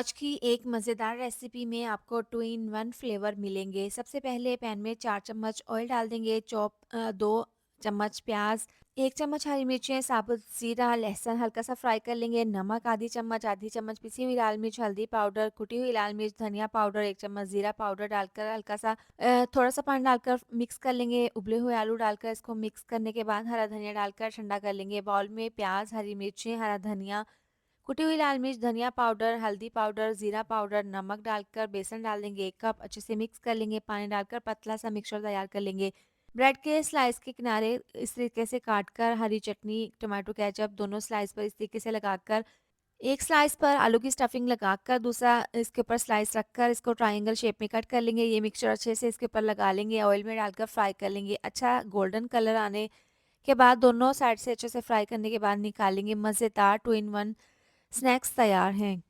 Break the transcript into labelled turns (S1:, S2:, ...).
S1: आज की एक मज़ेदार रेसिपी में आपको 2 इन 1 फ्लेवर मिलेंगे। सबसे पहले पैन में 4 चम्मच ऑयल डाल देंगे, 2 चम्मच प्याज़, 1 चम्मच हरी मिर्चें, साबुत ज़ीरा, लहसुन हल्का सा फ्राई कर लेंगे, नमक आधी चम्मच पिसी हुई लाल मिर्च, हल्दी पाउडर, कुटी हुई लाल मिर्च, धनिया पाउडर, 1 चम्मच ज़ीरा पाउडर डालकर हल्का सा थोड़ा-सा पानी डालकर मिक्स कर लेंगे। उबले हुए आलू डालकर इसको मिक्स करने के बाद हरा धनिया डालकर ठंडा कर लेंगे। बाउल में प्याज़, हरी मिर्चें, हरा धनिया, कुटी हुई लाल मिर्च, धनिया पाउडर, हल्दी पाउडर, जीरा पाउडर, नमक डालकर बेसन डाल देंगे 1 कप, अच्छे से मिक्स कर लेंगे। पानी डालकर पतला सा मिक्सचर तैयार कर लेंगे। ब्रेड के स्लाइस के किनारे इस तरीके से काटकर हरी चटनी, टोमेटो केचप दोनों स्लाइस पर इस तरीके से लगाकर एक स्लाइस पर आलू की स्टफिंग लगाकर दूसरा इसके ऊपर स्लाइस रखकर इसको ट्रायंगल शेप में कट कर लेंगे। ये मिक्सचर अच्छे से इसके ऊपर लगा लेंगे, ऑयल में डालकर फ्राई कर लेंगे। अच्छा गोल्डन कलर आने के बाद दोनों साइड से अच्छे से फ्राई करने के बाद निकालेंगे। मज़ेदार 2 इन 1 स्नैक्स तैयार हैं।